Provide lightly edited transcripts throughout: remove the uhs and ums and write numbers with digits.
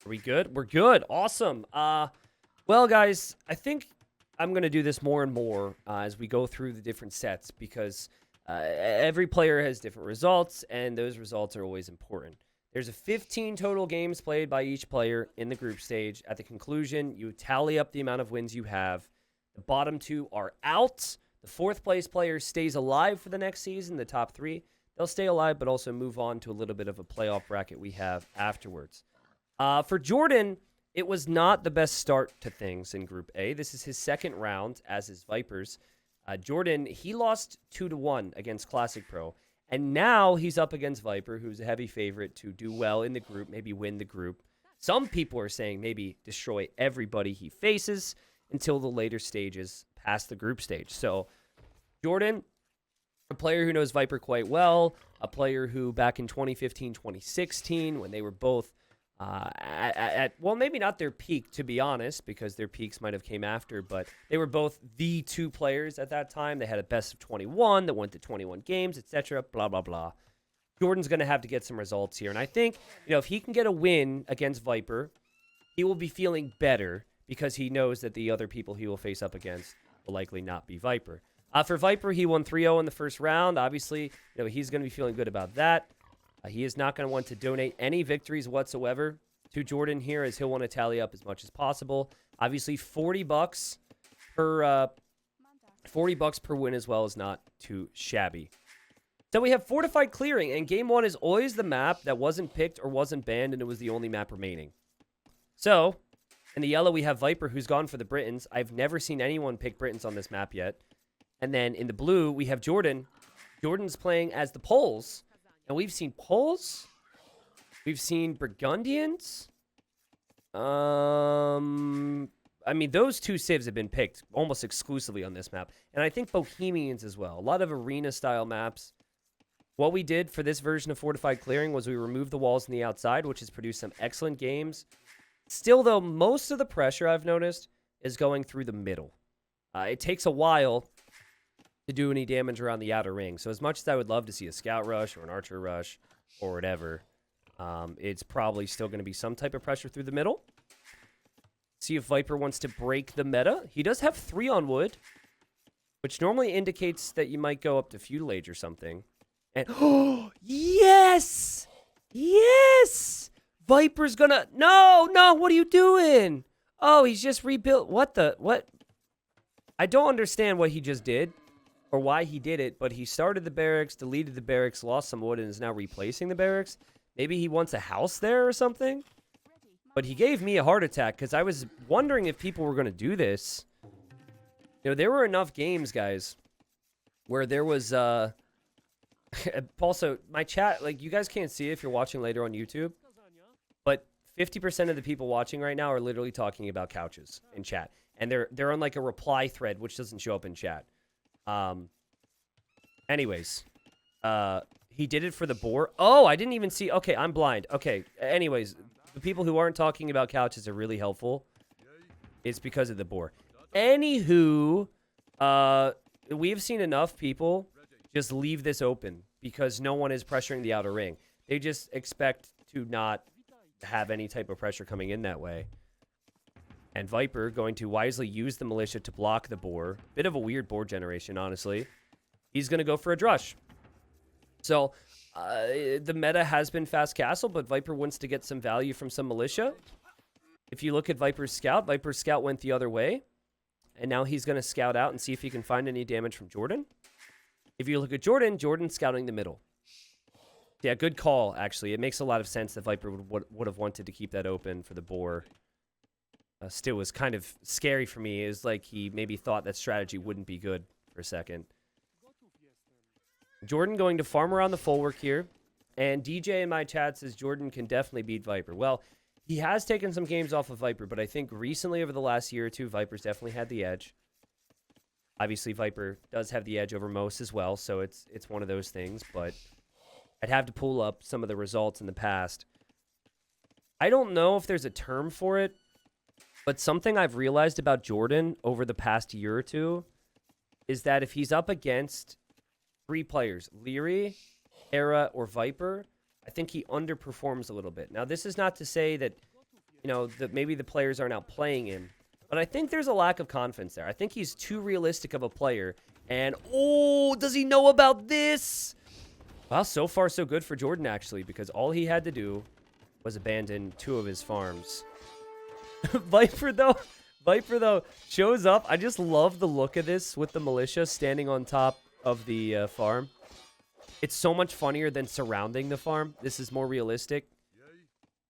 Are we good? We're good. Awesome. Well, guys, I think I'm going to do this more and more as we go through the different sets because every player has different results, and those results are always important. There's a 15 total games played by each player in the group stage. At the conclusion, you tally up the amount of wins you have. The bottom two are out. The fourth place player stays alive for the next season. The top three, they'll stay alive, but also move on to a little bit of a playoff bracket we have afterwards. For JorDaN, it was not the best start to things in Group A. This is his second round as his Vipers. JorDaN, he lost 2-1 against Classic Pro. And now he's up against Viper, who's a heavy favorite to do well in the group, maybe win the group. Some people are saying maybe destroy everybody he faces until the later stages past the group stage. So JorDaN, a player who knows Viper quite well, a player who back in 2015, 2016, when they were both well, maybe not their peak, to be honest, because their peaks might have came after, but they were both the two players at that time. They had a best of 21 that went to 21 games, etc., blah, blah, blah. JorDaN's going to have to get some results here, and I think, if he can get a win against Viper, he will be feeling better because he knows that the other people he will face up against will likely not be Viper. For Viper, he won 3-0 in the first round. Obviously, he's going to be feeling good about that. He is not going to want to donate any victories whatsoever to JorDaN here, as he'll want to tally up as much as possible. Obviously, $40 per $40 per win as well is not too shabby. So we have Fortified Clearing, and Game 1 is always the map that wasn't picked or wasn't banned, and it was the only map remaining. So, in the yellow, we have Viper, who's gone for the Britons. I've never seen anyone pick Britons on this map yet. And then in the blue, we have JorDaN. JorDaN's playing as the Poles. And we've seen Poles. We've seen Burgundians. I mean, those two civs have been picked almost exclusively on this map. And I think Bohemians as well. A lot of arena-style maps. What we did for this version of Fortified Clearing was we removed the walls on the outside, which has produced some excellent games. Still, though, most of the pressure I've noticed is going through the middle. It takes a while to do any damage around the outer ring. So as much as I would love to see a scout rush or an archer rush or whatever, it's probably still going to be some type of pressure through the middle. See if Viper wants to break the meta. He does have 3 on wood, which normally indicates that you might go up to feudal age or something. And oh, yes! Yes! Viper's gonna... No, what are you doing? Oh, he's just rebuilt... What? I don't understand what he just did or why he did it, but he started the barracks, deleted the barracks, lost some wood, and is now replacing the barracks. Maybe he wants a house there or something? But he gave me a heart attack because I was wondering if people were going to do this. There were enough games, guys, where there was... also, my chat, you guys can't see it if you're watching later on YouTube, but 50% of the people watching right now are literally talking about couches in chat. And they're on, a reply thread, which doesn't show up in chat. Anyways, he did it for the boar. Oh, I didn't even see. Okay, I'm blind. Okay, anyways, the people who aren't talking about couches are really helpful. It's because of the boar. Anywho, we've seen enough people just leave this open because no one is pressuring the outer ring. They just expect to not have any type of pressure coming in that way. And Viper going to wisely use the militia to block the boar. Bit of a weird boar generation, honestly. He's going to go for a drush. So, the meta has been fast castle, but Viper wants to get some value from some militia. If you look at Viper's scout went the other way. And now he's going to scout out and see if he can find any damage from JorDaN. If you look at JorDaN's scouting the middle. Yeah, good call, actually. It makes a lot of sense that Viper would have wanted to keep that open for the boar. Still was kind of scary for me. Is he maybe thought that strategy wouldn't be good for a second. JorDaN going to farm around the full work here. And DJ in my chat says JorDaN can definitely beat Viper. Well, he has taken some games off of Viper, but I think recently over the last year or two, Viper's definitely had the edge. Obviously, Viper does have the edge over most as well, so it's one of those things, but I'd have to pull up some of the results in the past. I don't know if there's a term for it, but something I've realized about JorDaN over the past year or two is that if he's up against 3 players, Leary, Hera, or Viper, I think he underperforms a little bit. Now, this is not to say that you know, maybe the players aren't outplaying him. But I think there's a lack of confidence there. I think he's too realistic of a player. And, oh, does he know about this? Well, so far so good for JorDaN, actually, because all he had to do was abandon 2 of his farms. Viper, though, shows up. I just love the look of this with the militia standing on top of the farm. It's so much funnier than surrounding the farm. This is more realistic.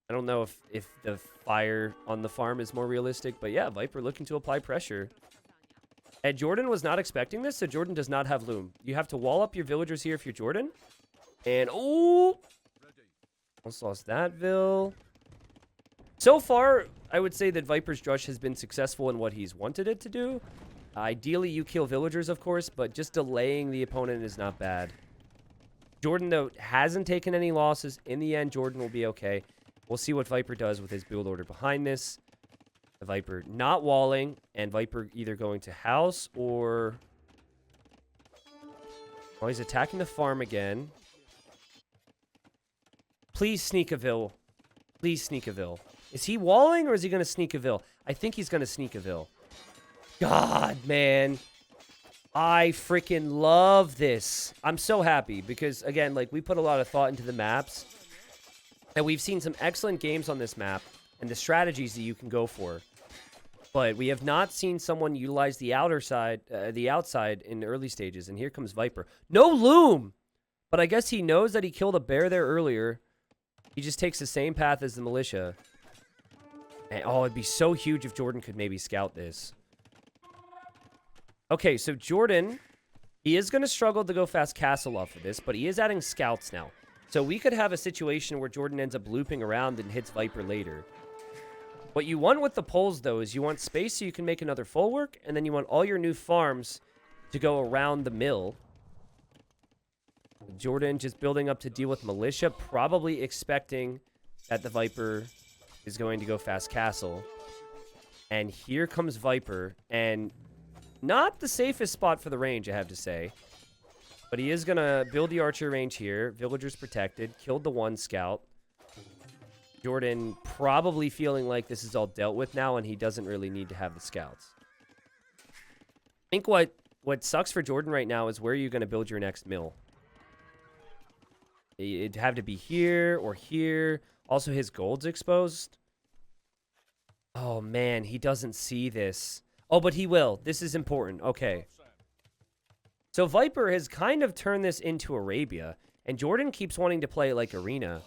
I don't know if the fire on the farm is more realistic, but yeah, Viper looking to apply pressure. And JorDaN was not expecting this, so JorDaN does not have loom. You have to wall up your villagers here if you're JorDaN. And, oh! Almost lost that Vil. So far, I would say that Viper's Drush has been successful in what he's wanted it to do. Ideally, you kill villagers, of course, but just delaying the opponent is not bad. JorDaN, though, hasn't taken any losses. In the end, JorDaN will be okay. We'll see what Viper does with his build order behind this. The Viper not walling, and Viper either going to house or... Oh, he's attacking the farm again. Please sneak a Vil. Please sneak a Vil. Is he walling or is he going to sneak a Vil? I think he's going to sneak a Vil. God, man. I freaking love this. I'm so happy because, again, like, we put a lot of thought into the maps. And we've seen some excellent games on this map and the strategies that you can go for. But we have not seen someone utilize the outside in the early stages. And here comes Viper. No loom! But I guess he knows that he killed a bear there earlier. He just takes the same path as the militia. And, oh, it'd be so huge if JorDaN could maybe scout this. Okay, so JorDaN, he is going to struggle to go fast castle off of this, but he is adding scouts now. So we could have a situation where JorDaN ends up looping around and hits Viper later. What you want with the poles, though, is you want space so you can make another full work, and then you want all your new farms to go around the mill. JorDaN just building up to deal with militia, probably expecting that the Viper is going to go fast castle. And here comes Viper, and not the safest spot for the range, I have to say. But he is going to build the archer range here. Villagers protected. Killed the 1 scout. JorDaN probably feeling like this is all dealt with now, and he doesn't really need to have the scouts. I think what sucks for JorDaN right now is where are you going to build your next mill? It'd have to be here or here. Also, his gold's exposed. Oh, man, he doesn't see this. Oh, but he will. This is important. Okay. So Viper has kind of turned this into Arabia, and JorDaN keeps wanting to play like Arena,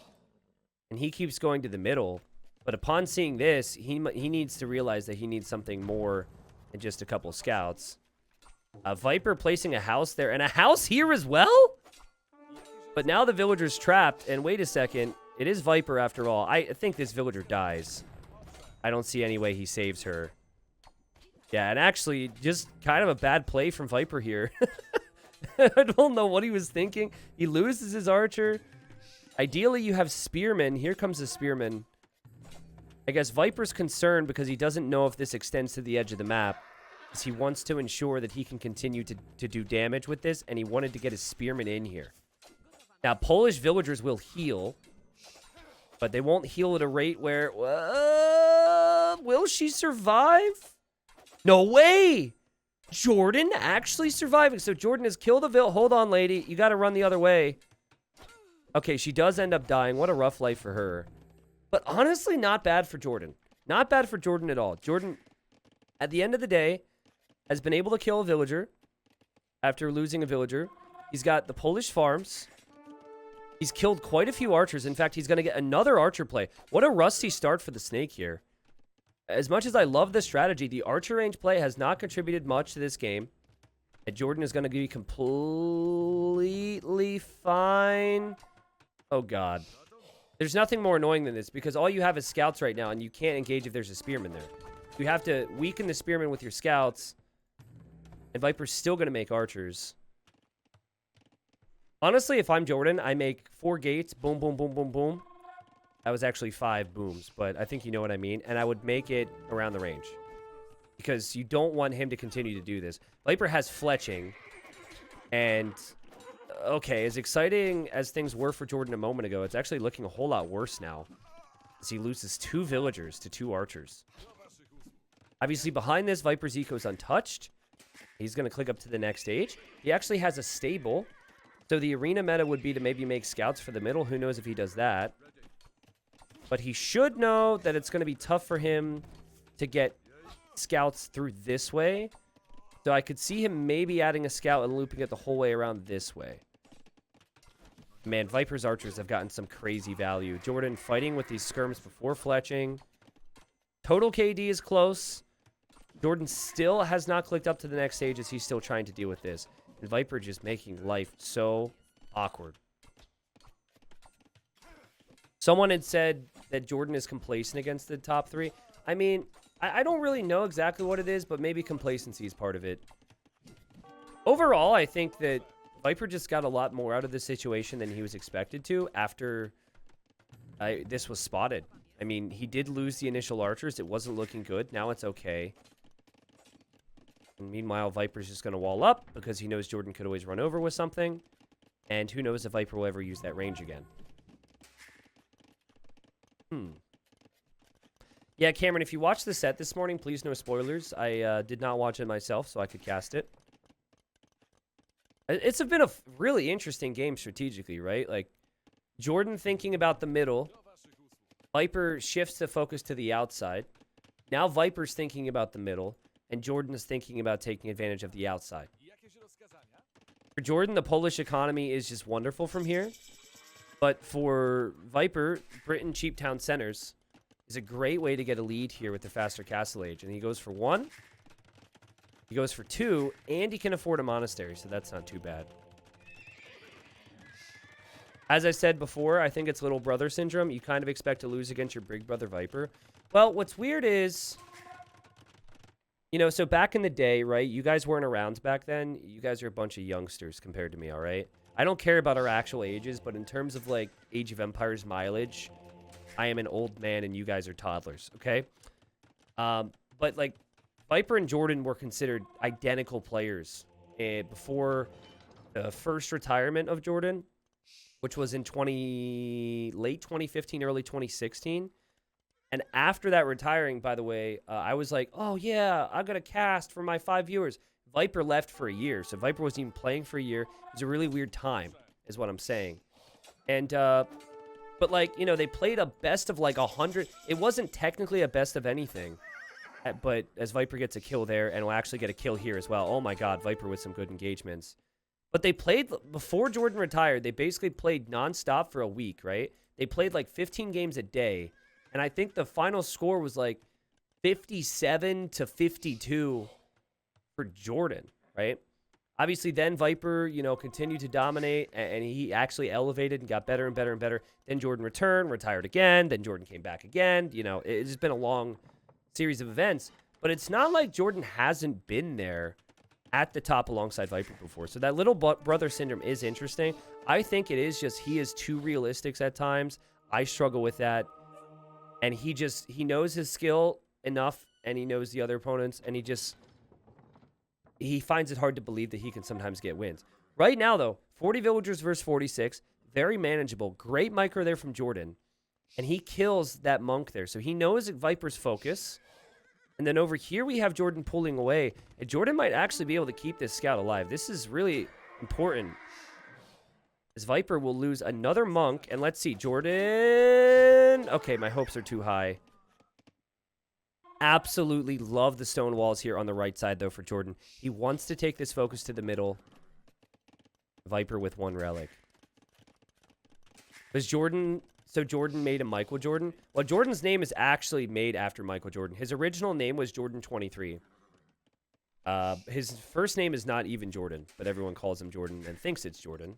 and he keeps going to the middle. But upon seeing this, he needs to realize that he needs something more than just a couple scouts. Viper placing a house there, and a house here as well? But now the villager's trapped, and wait a second, it is Viper after all. I think this villager dies. I don't see any way he saves her. Yeah, and actually, just kind of a bad play from Viper here. I don't know what he was thinking. He loses his archer. Ideally, you have spearmen. Here comes the spearman. I guess Viper's concerned because he doesn't know if this extends to the edge of the map. Because he wants to ensure that he can continue to do damage with this, and he wanted to get his spearman in here. Now, Polish villagers will heal, but they won't heal at a rate where... will she survive? No way! JorDaN actually surviving. So JorDaN has killed a Vil. Hold on, lady. You got to run the other way. Okay, she does end up dying. What a rough life for her. But honestly, not bad for JorDaN. Not bad for JorDaN at all. JorDaN, at the end of the day, has been able to kill a villager after losing a villager. He's got the Polish farms. He's killed quite a few archers. In fact, he's going to get another archer play. What a rusty start for the snake here. As much as I love this strategy, the archer range play has not contributed much to this game. And JorDaN is going to be completely fine. Oh, God. There's nothing more annoying than this because all you have is scouts right now, and you can't engage if there's a spearman there. You have to weaken the spearman with your scouts, and Viper's still going to make archers. Honestly, if I'm JorDaN, I make 4 gates. Boom, boom, boom, boom, boom. That was actually 5 booms, but I think you know what I mean. And I would make it around the range. Because you don't want him to continue to do this. Viper has fletching. And, okay, as exciting as things were for JorDaN a moment ago, it's actually looking a whole lot worse now. as he loses 2 villagers to 2 archers. Obviously, behind this, Viper's eco is untouched. He's going to click up to the next stage. He actually has a stable. So the arena meta would be to maybe make scouts for the middle. Who knows if he does that. But he should know that it's going to be tough for him to get scouts through this way. So I could see him maybe adding a scout and looping it the whole way around this way. Man, Viper's archers have gotten some crazy value. JorDaN fighting with these skirms before fletching. Total KD is close. JorDaN still has not clicked up to the next stage as he's still trying to deal with this. And Viper just making life so awkward. Someone had said that JorDaN is complacent against the top 3. I mean, I don't really know exactly what it is, but maybe complacency is part of it. Overall, I think that Viper just got a lot more out of the situation than he was expected to after this was spotted. I mean, he did lose the initial archers. It wasn't looking good. Now it's okay. And meanwhile, Viper's just going to wall up because he knows JorDaN could always run over with something. And who knows if Viper will ever use that range again. Yeah, Cameron, if you watched the set this morning, please no spoilers. I did not watch it myself, so I could cast it. It's been a really interesting game strategically, right? Like, JorDaN thinking about the middle. Viper shifts the focus to the outside. Now Viper's thinking about the middle. And JorDaN is thinking about taking advantage of the outside. For JorDaN, the Polish economy is just wonderful from here. But for Viper, Britain cheap town centers is a great way to get a lead here with the faster castle age. And he goes for 1. He goes for 2. And he can afford a monastery, so that's not too bad. As I said before, I think it's little brother syndrome. You kind of expect to lose against your big brother Viper. Well, what's weird is, you know, so back in the day, right, you guys weren't around back then. You guys are a bunch of youngsters compared to me, all right? I don't care about our actual ages, but in terms of, like, Age of Empires mileage, I am an old man and you guys are toddlers, okay? But, like, Viper and JorDaN were considered identical players before the first retirement of JorDaN, which was in late 2015, early 2016. And after that retiring, by the way, I was like, oh, yeah, I'm going to cast for my 5 viewers. Viper left for a year, so Viper wasn't even playing for a year. It was a really weird time, is what I'm saying. And, but, like, you know, they played a best of, like, 100. It wasn't technically a best of anything. But as Viper gets a kill there, and will actually get a kill here as well. Oh, my God, Viper with some good engagements. But they played, before JorDaN retired, they basically played nonstop for a week, right? They played, like, 15 games a day. And I think the final score was like 57 to 52 for JorDaN, right? Obviously, then Viper, you know, continued to dominate, and he actually elevated and got better and better and better. Then JorDaN returned, retired again. Then JorDaN came back again. You know, it's been a long series of events. But it's not like JorDaN hasn't been there at the top alongside Viper before. So that little brother syndrome is interesting. I think it is just he is too realistic at times. I struggle with that. And he knows his skill enough, and he knows the other opponents, and he finds it hard to believe that he can sometimes get wins. Right now, though, 40 villagers versus 46, very manageable. Great micro there from JorDaN, and he kills that monk there. So he knows Viper's focus. And then over here, we have JorDaN pulling away, and JorDaN might actually be able to keep this scout alive. This is really important, as Viper will lose another monk. And let's see, JorDaN. Okay, my hopes are too high. Absolutely love the stone walls here on the right side, though, for JorDaN. He wants to take this focus to the middle. Viper with 1 relic. Was JorDaN... So JorDaN made a Michael Jordan? Well, JorDaN's name is actually made after Michael Jordan. His original name was JorDaN23. His first name is not even JorDaN, but everyone calls him JorDaN and thinks it's JorDaN.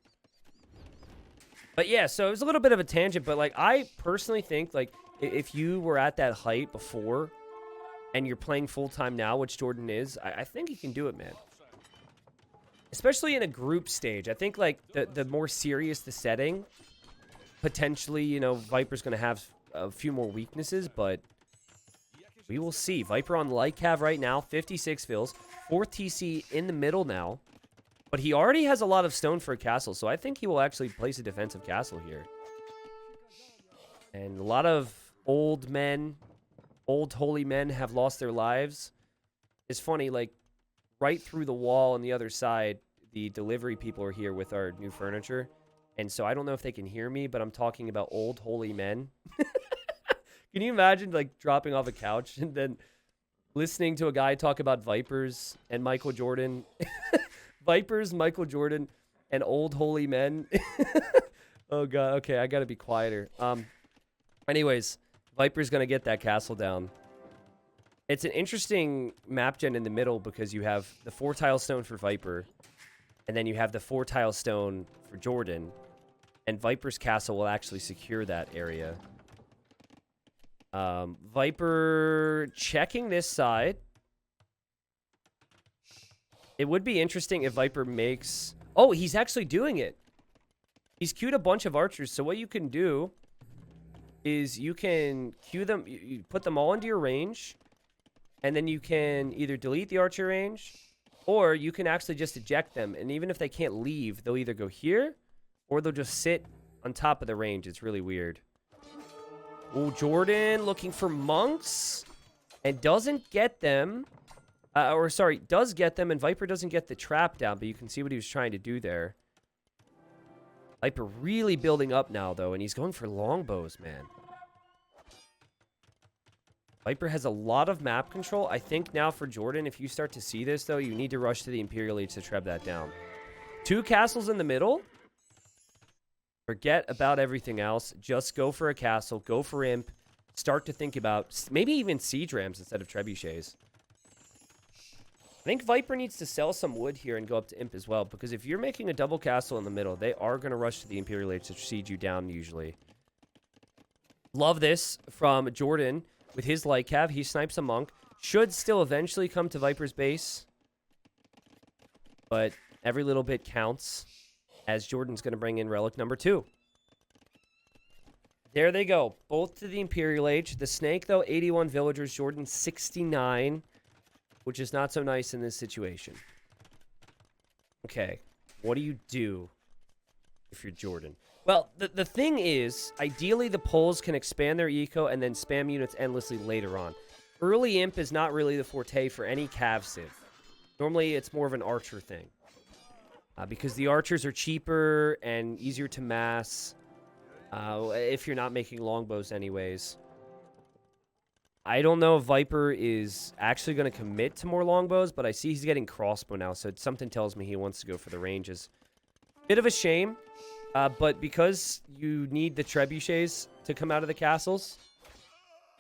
But yeah, so it was a little bit of a tangent, but like I personally think like if you were at that height before and you're playing full-time now, which JorDaN is, I think you can do it, man. Especially in a group stage. I think like the more serious the setting, potentially, you know, Viper's going to have a few more weaknesses, but we will see. Viper on light cav right now, 56 fills, 4th TC in the middle now. But he already has a lot of stone for a castle, so I think he will actually place a defensive castle here. And a lot of old men, old holy men have lost their lives. It's funny, like, right through the wall on the other side, the delivery people are here with our new furniture. And so I don't know if they can hear me, but I'm talking about old holy men. Can you imagine, like, dropping off a couch and then listening to a guy talk about Vipers and Michael Jordan? Vipers, Michael Jordan, and old holy men. Oh, God. Okay, I got to be quieter. Anyways, Viper's going to get that castle down. It's an interesting map gen in the middle because you have the 4-tile stone for Viper, and then you have the 4-tile stone for JorDaN, and Viper's castle will actually secure that area. Viper checking this side. It would be interesting if Viper makes... Oh, he's actually doing it. He's queued a bunch of archers, so what you can do is you can queue them, you put them all into your range, and then you can either delete the archer range, or you can actually just eject them, and even if they can't leave, they'll either go here, or they'll just sit on top of the range. It's really weird. Oh, JorDaN looking for monks, and doesn't get them, does get them, and Viper doesn't get the trap down, but you can see what he was trying to do there. Viper really building up now, though, and he's going for longbows, man. Viper has a lot of map control. I think now for JorDaN, if you start to see this, though, you need to rush to the Imperial Age to treb that down. 2 castles in the middle. Forget about everything else. Just go for a castle. Go for Imp. Start to think about maybe even siege rams instead of trebuchets. I think Viper needs to sell some wood here and go up to Imp as well, because if you're making a double castle in the middle, they are going to rush to the Imperial Age to siege you down usually. Love this from JorDaN with his light cav. He snipes a monk. Should still eventually come to Viper's base, but every little bit counts as JorDaN's going to bring in relic number 2. There they go, both to the Imperial Age. The Snake, though, 81 villagers. JorDaN, 69. Which is not so nice in this situation. Okay, what do you do if you're JorDaN? Well, the thing is, ideally the poles can expand their eco and then spam units endlessly later on. Early Imp is not really the forte for any cav civ. Normally, it's more of an archer thing. Because the archers are cheaper and easier to mass if you're not making longbows anyways. I don't know if Viper is actually going to commit to more longbows, but I see he's getting crossbow now, so something tells me he wants to go for the ranges. Bit of a shame, but because you need the trebuchets to come out of the castles,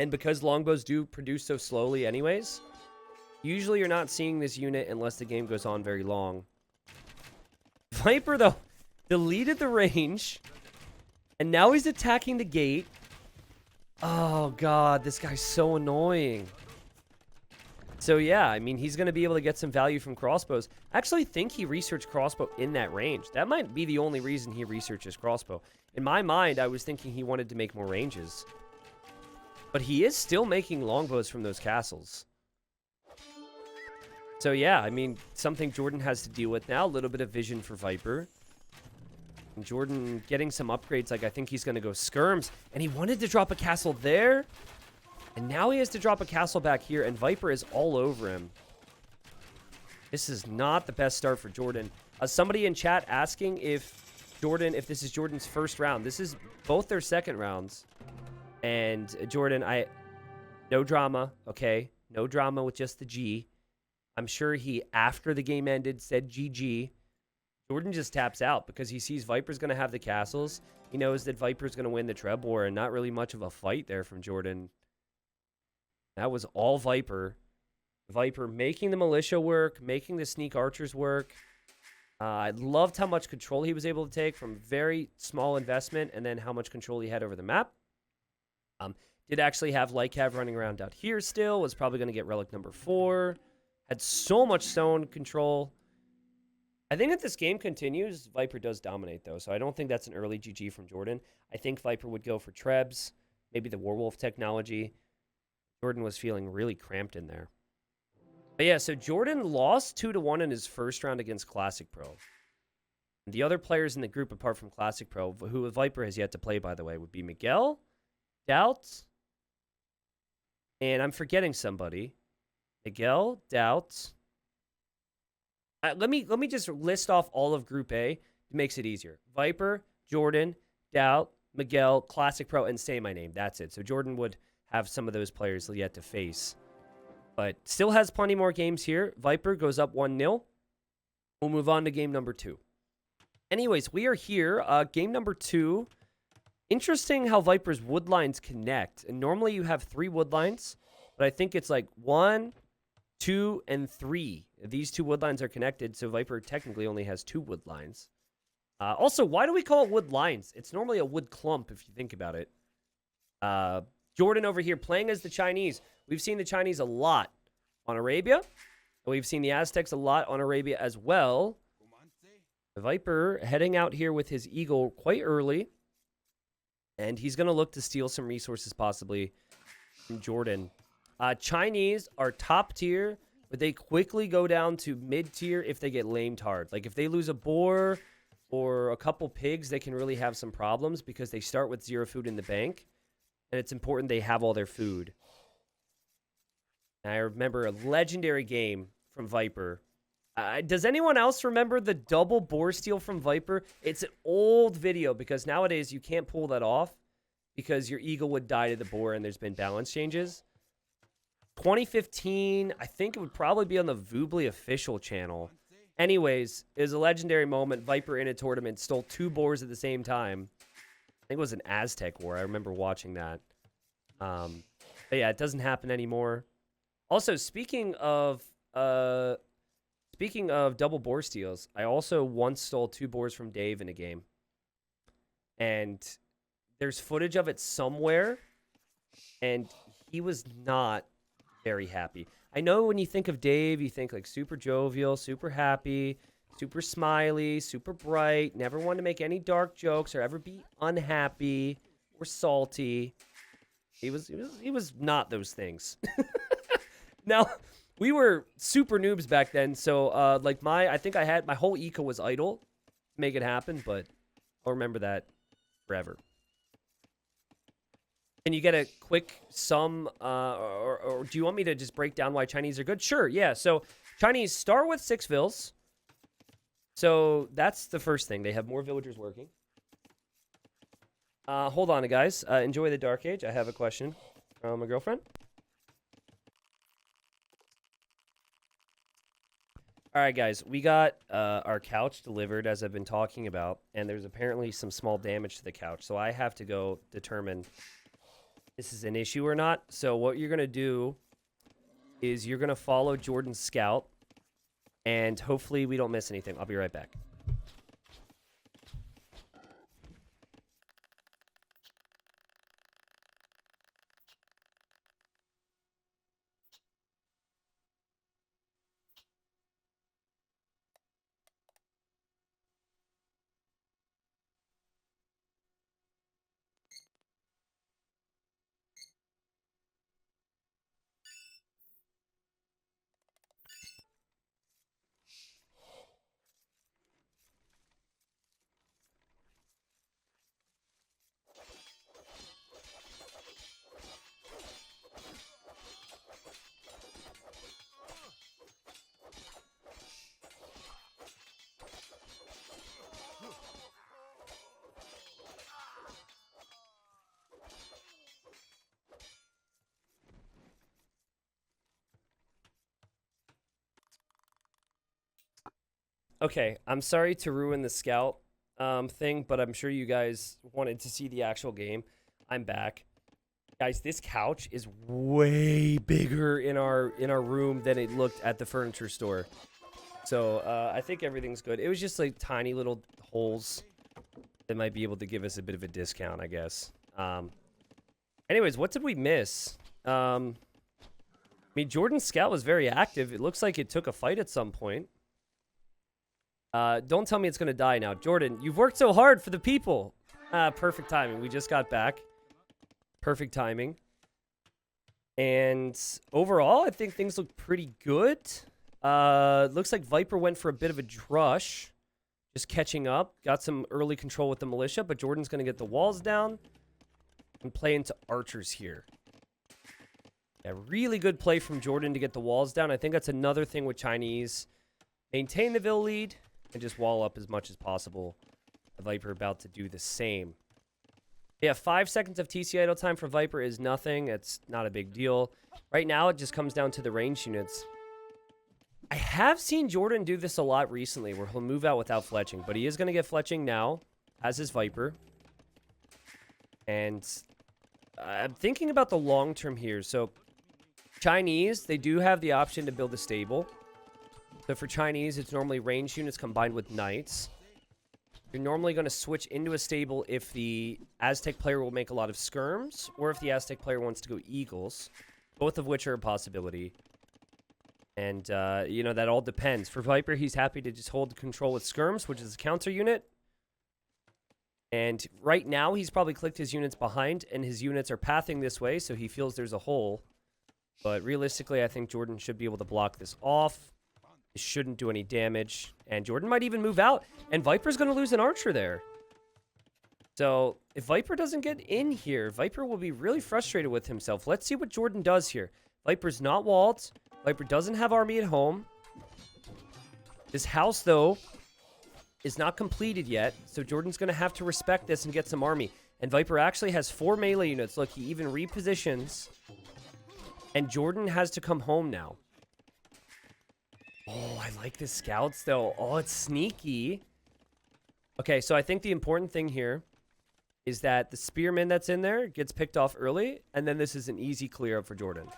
and because longbows do produce so slowly anyways, usually you're not seeing this unit unless the game goes on very long. Viper, though, deleted the range, and now he's attacking the gate. Oh, God, this guy's so annoying. So, yeah, I mean, he's going to be able to get some value from crossbows. I actually think he researched crossbow in that range. That might be the only reason he researches crossbow. In my mind, I was thinking he wanted to make more ranges. But he is still making longbows from those castles. So, yeah, I mean, something JorDaN has to deal with now. A little bit of vision for Viper. And JorDaN getting some upgrades, like I think he's going to go skirms. And he wanted to drop a castle there. And now he has to drop a castle back here. And Viper is all over him. This is not the best start for JorDaN. Somebody in chat asking if this is JorDaN's first round. This is both their second rounds. And JorDaN, no drama, okay? No drama with just the G. I'm sure he, after the game ended, said GG. JorDaN just taps out because he sees Viper's going to have the castles. He knows that Viper's going to win the Treb War, and not really much of a fight there from JorDaN. That was all Viper. Viper making the militia work, making the sneak archers work. I loved how much control he was able to take from very small investment, and then how much control he had over the map. Did actually have Light Cav running around out here still. Was probably going to get relic number 4. Had so much stone control. I think if this game continues, Viper does dominate, though. So I don't think that's an early GG from JorDaN. I think Viper would go for Trebs, maybe the Warwolf technology. JorDaN was feeling really cramped in there. But yeah, so JorDaN lost 2-1 in his first round against Classic Pro. The other players in the group, apart from Classic Pro, who Viper has yet to play, by the way, would be Miguel, Doubt, And I'm forgetting somebody. Miguel, Doubt. Let me just list off all of Group A. It makes it easier. Viper, JorDaN, Doubt, Miguel, Classic Pro, and Say My Name. That's it. So JorDaN would have some of those players yet to face. But still has plenty more games here. Viper goes up 1-0. We'll move on to game number 2. Anyways, we are here. Game number 2. Interesting how Viper's wood lines connect. And normally you have 3 wood lines, but I think it's like 1, 2, and 3. These 2 wood lines are connected, so Viper technically only has 2 wood lines. Also, why do we call it wood lines? It's normally a wood clump if you think about it. JorDaN over here playing as the Chinese. We've seen the Chinese a lot on Arabia. We've seen the Aztecs a lot on Arabia as well. The Viper heading out here with his Eagle quite early. And he's going to look to steal some resources possibly from JorDaN. Chinese are top tier, but they quickly go down to mid tier if they get lamed hard. Like if they lose a boar or a couple pigs, they can really have some problems because they start with 0 food in the bank. And it's important they have all their food. And I remember a legendary game from Viper. Does anyone else remember the double boar steal from Viper? It's an old video because nowadays you can't pull that off because your Eagle would die to the boar and there's been balance changes. 2015, I think it would probably be on the Voobly official channel. Anyways, it was a legendary moment. Viper in a tournament stole 2 boars at the same time. I think it was an Aztec war. I remember watching that. But yeah, it doesn't happen anymore. Also, speaking of double boar steals, I also once stole 2 boars from Dave in a game. And there's footage of it somewhere, and he was not very happy. I know when you think of Dave, you think like super jovial, super happy, super smiley, super bright, never want to make any dark jokes or ever be unhappy or salty. He was not those things. Now, we were super noobs back then, so I think I had my whole eco was idle to make it happen, but I'll remember that forever. Can you get a quick sum, or do you want me to just break down why Chinese are good? Sure, yeah. So Chinese start with 6 vills. So that's the first thing. They have more villagers working. Hold on, guys. Enjoy the Dark Age. I have a question from my girlfriend. All right, guys. We got our couch delivered, as I've been talking about, and there's apparently some small damage to the couch. So I have to go determine this is an issue or not. So what you're going to do is you're going to follow JorDaN's scout, and hopefully we don't miss anything. I'll be right back. Okay, I'm sorry to ruin the scout thing, but I'm sure you guys wanted to see the actual game. I'm back. Guys, this couch is way bigger in our room than it looked at the furniture store. So I think everything's good. It was just like tiny little holes that might be able to give us a bit of a discount, I guess. Anyways, what did we miss? I mean, JorDaN's scout was very active. It looks like it took a fight at some point. Don't tell me it's going to die now. JorDaN, you've worked so hard for the people. Perfect timing. We just got back. Perfect timing. And overall, I think things look pretty good. Looks like Viper went for a bit of a drush. Just catching up. Got some early control with the militia, but JorDaN's going to get the walls down and play into archers here. Yeah, really good play from JorDaN to get the walls down. I think that's another thing with Chinese. Maintain the Vil lead and just wall up as much as possible. The Viper about to do the same. Yeah, 5 seconds of TC idle time for Viper is nothing. It's not a big deal. Right now, it just comes down to the range units. I have seen JorDaN do this a lot recently, where he'll move out without fletching. But he is going to get fletching now, as his Viper. And I'm thinking about the long term here. So, Chinese, they do have the option to build a stable. So for Chinese, it's normally range units combined with knights. You're normally going to switch into a stable if the Aztec player will make a lot of skirms, or if the Aztec player wants to go eagles, both of which are a possibility. And, you know, that all depends. For Viper, he's happy to just hold control with skirms, which is a counter unit. And right now, he's probably clicked his units behind, and his units are pathing this way, so he feels there's a hole. But realistically, I think JorDaN should be able to block this off. It shouldn't do any damage. And JorDaN might even move out. And Viper's going to lose an archer there. So if Viper doesn't get in here, Viper will be really frustrated with himself. Let's see what JorDaN does here. Viper's not walled. Viper doesn't have army at home. This house, though, is not completed yet. So JorDaN's going to have to respect this and get some army. And Viper actually has 4 melee units. Look, he even repositions. And JorDaN has to come home now. Oh, I like the scouts, though. Oh, it's sneaky. Okay, so I think the important thing here is that the spearman that's in there gets picked off early, and then this is an easy clear up for JorDaN.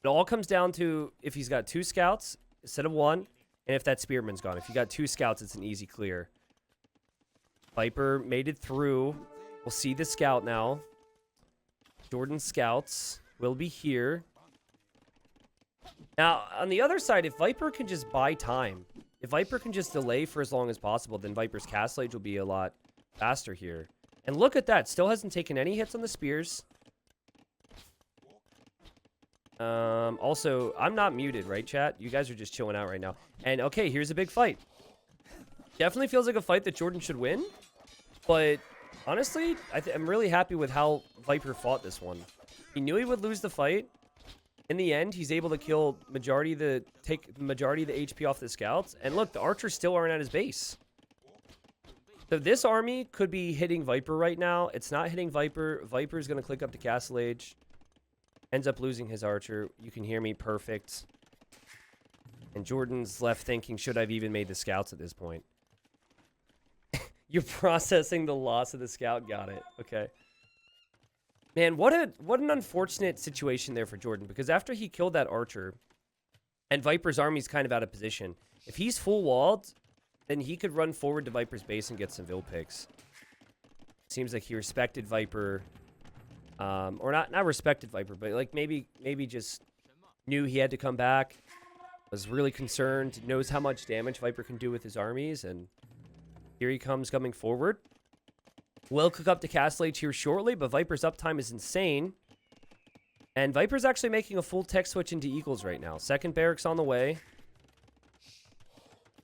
It all comes down to if he's got 2 scouts instead of 1, and if that spearman's gone. If you got 2 scouts, it's an easy clear. Viper made it through. We'll see the scout now. JorDaN scouts will be here. Now, on the other side, if Viper can just buy time, if Viper can just delay for as long as possible, then Viper's castle age will be a lot faster here. And look at that. Still hasn't taken any hits on the spears. Also, I'm not muted, right, chat? You guys are just chilling out right now. And, okay, here's a big fight. Definitely feels like a fight that JorDaN should win. But, honestly, I'm really happy with how Viper fought this one. He knew he would lose the fight. In the end, he's able to kill majority of the HP off the scouts. And look, the archers still aren't at his base. So this army could be hitting Viper right now. It's not hitting Viper. Viper's going to click up to castle age. Ends up losing his archer. You can hear me perfect. And JorDaN's left thinking, should I have even made the scouts at this point? You're processing the loss of the scout. Got it. Okay. Man, what an unfortunate situation there for JorDaN, because after he killed that archer, and Viper's army's kind of out of position, if he's full walled, then he could run forward to Viper's base and get some Vil picks. Seems like he respected Viper, or not respected Viper, but like maybe just knew he had to come back, was really concerned, knows how much damage Viper can do with his armies, and here he comes coming forward. Will cook up to castle age here shortly, but Viper's uptime is insane. And Viper's actually making a full tech switch into eagles right now. Second barracks on the way.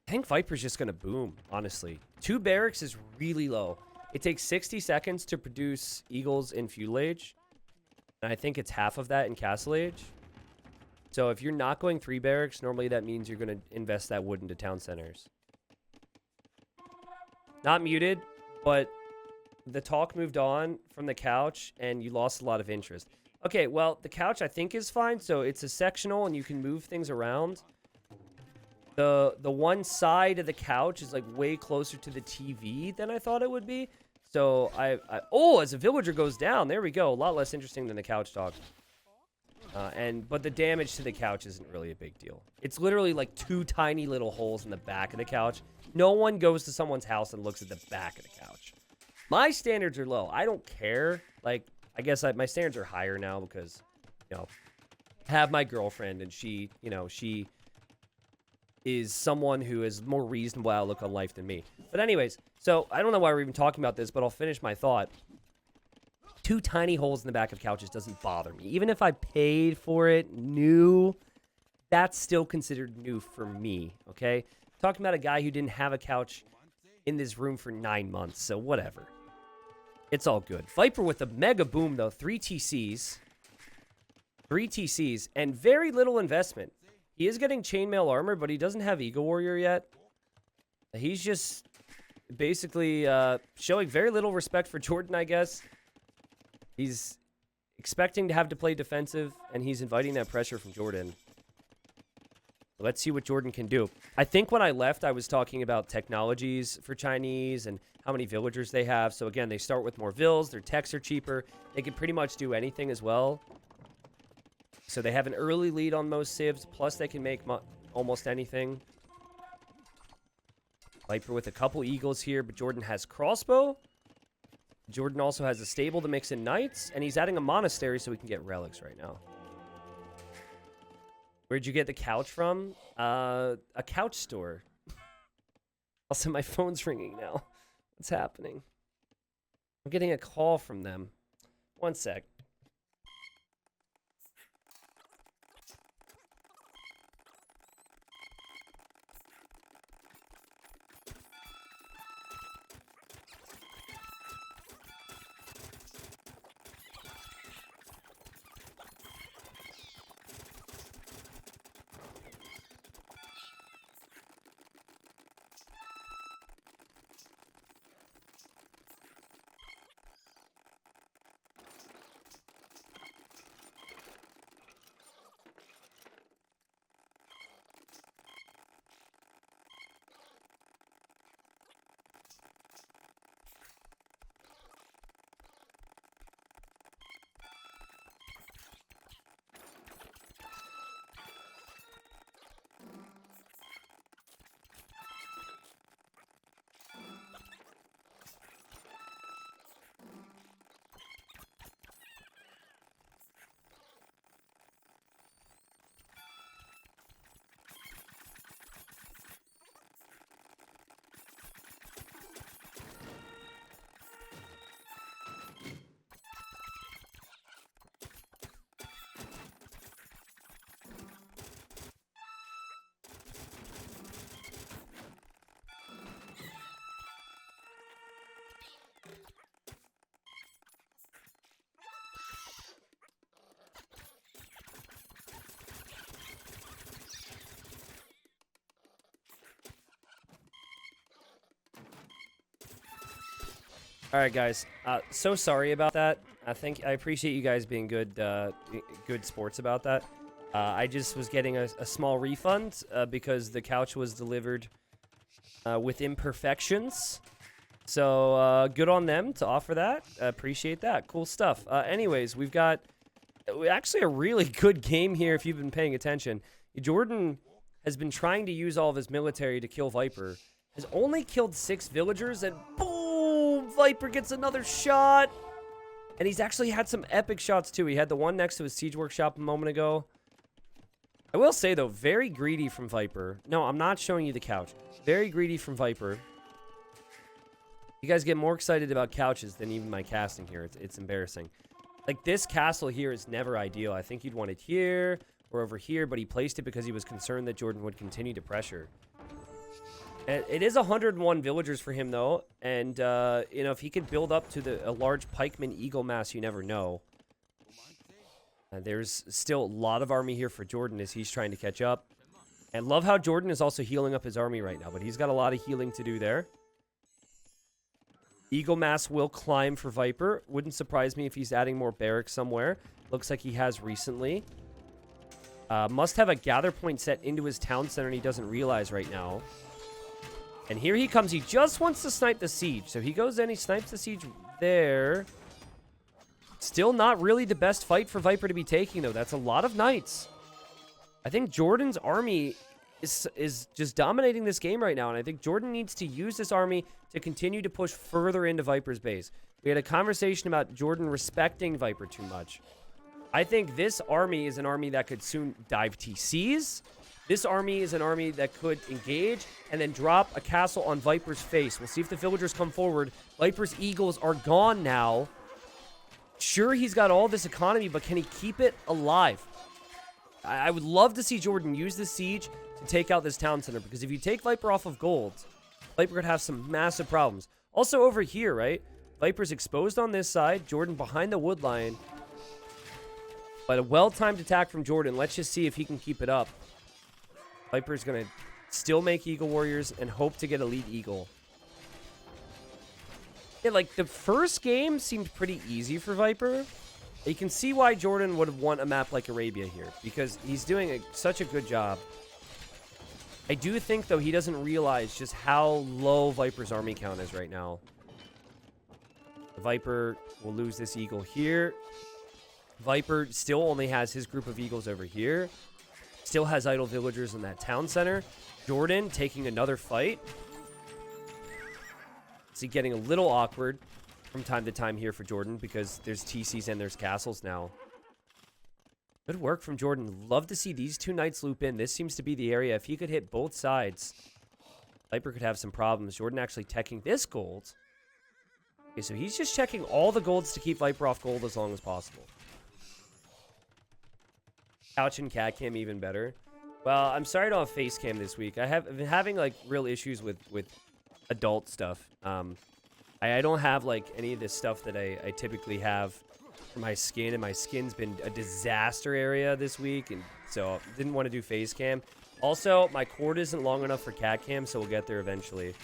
I think Viper's just going to boom, honestly. 2 barracks is really low. It takes 60 seconds to produce eagles in feudal age. And I think it's half of that in castle age. So if you're not going 3 barracks, normally that means you're going to invest that wood into town centers. Not muted, but the talk moved on from the couch, and you lost a lot of interest. Okay, well, the couch I think is fine, so it's a sectional, and you can move things around. The one side of the couch is, like, way closer to the TV than I thought it would be. So, oh, as a villager goes down, there we go. A lot less interesting than the couch talk. But the damage to the couch isn't really a big deal. It's literally, like, 2 tiny little holes in the back of the couch. No one goes to someone's house and looks at the back of the couch. My standards are low. I don't care. Like, I guess my standards are higher now because, you know, I have my girlfriend, and she, you know, she is someone who has more reasonable outlook on life than me. But anyways, so I don't know why we're even talking about this, but I'll finish my thought. 2 tiny holes in the back of couches doesn't bother me. Even if I paid for it new, that's still considered new for me, okay? Talking about a guy who didn't have a couch in this room for 9 months, so whatever. It's all good. Viper with a mega boom, though. 3 TCs. 3 TCs, and very little investment. He is getting chainmail armor, but he doesn't have Eagle Warrior yet. He's just basically showing very little respect for JorDaN, I guess. He's expecting to have to play defensive, and he's inviting that pressure from JorDaN. Let's see what JorDaN can do. I think when I left, I was talking about technologies for Chinese and how many villagers they have. So again, they start with more vills. Their techs are cheaper. They can pretty much do anything as well. So they have an early lead on most civs. Plus, they can make almost anything. Viper with a couple eagles here, but JorDaN has crossbow. JorDaN also has a stable to mix in knights. And he's adding a monastery so we can get relics right now. Where'd you get the couch from? A couch store. Also, my phone's ringing now. What's happening? I'm getting a call from them. One sec. All right, guys. So sorry about that. I appreciate you guys being good sports about that. I just was getting a small refund because the couch was delivered with imperfections. So good on them to offer that. Appreciate that. Cool stuff. Anyways, we've got actually a really good game here if you've been paying attention. JorDaN has been trying to use all of his military to kill Viper. Has only killed 6 villagers, and boom! Viper gets another shot. And he's actually had some epic shots too. He had the one next to his siege workshop a moment ago. I will say though, very greedy from Viper. No, I'm not showing you the couch. Very greedy from Viper. You guys get more excited about couches than even my casting here. It's embarrassing. Like, this castle here is never ideal. I think he'd want it here or over here, but he placed it because he was concerned that JorDaN would continue to pressure. It is 101 villagers for him, though. And, you know, if he could build up to a large pikeman eagle mass, you never know. There's still a lot of army here for JorDaN as he's trying to catch up. And love how JorDaN is also healing up his army right now, but he's got a lot of healing to do there. Eagle mass will climb for Viper. Wouldn't surprise me if he's adding more barracks somewhere. Looks like he has recently. Must have a gather point set into his town center and he doesn't realize right now. And here he comes. He just wants to snipe the siege. So he goes in, he snipes the siege there. Still not really the best fight for Viper to be taking, though. That's a lot of knights. I think JorDaN's army is just dominating this game right now. And I think JorDaN needs to use this army to continue to push further into Viper's base. We had a conversation about JorDaN respecting Viper too much. I think this army is an army that could soon dive TCs. This army is an army that could engage and then drop a castle on Viper's face. We'll see if the villagers come forward. Viper's eagles are gone now. Sure, he's got all this economy, but can he keep it alive? I would love to see JorDaN use this siege to take out this town center, because if you take Viper off of gold, Viper could have some massive problems. Also over here, right? Viper's exposed on this side. JorDaN behind the wood line. But a well-timed attack from JorDaN. Let's just see if he can keep it up. Viper's going to still make Eagle Warriors and hope to get Elite Eagle. Yeah, like, the first game seemed pretty easy for Viper. You can see why JorDaN would have won a map like Arabia here, because he's doing such a good job. I do think, though, he doesn't realize just how low Viper's army count is right now. The Viper will lose this Eagle here. Viper still only has his group of Eagles over here. Still has idle villagers in that town center. JorDaN taking another fight. See, getting a little awkward from time to time here for JorDaN because there's TCs and there's castles now. Good work from JorDaN. Love to see these two knights loop in. This seems to be the area. If he could hit both sides, Viper could have some problems. JorDaN actually teching this gold. Okay, so he's just checking all the golds to keep Viper off gold as long as possible. Couch and cat cam even better. Well, I'm sorry I don't have face cam this week. I've been having like real issues with adult stuff. I don't have like any of this stuff that I typically have for my skin, and my skin's been a disaster area this week, and so didn't want to do face cam. Also, my cord isn't long enough for cat cam, so we'll get there eventually.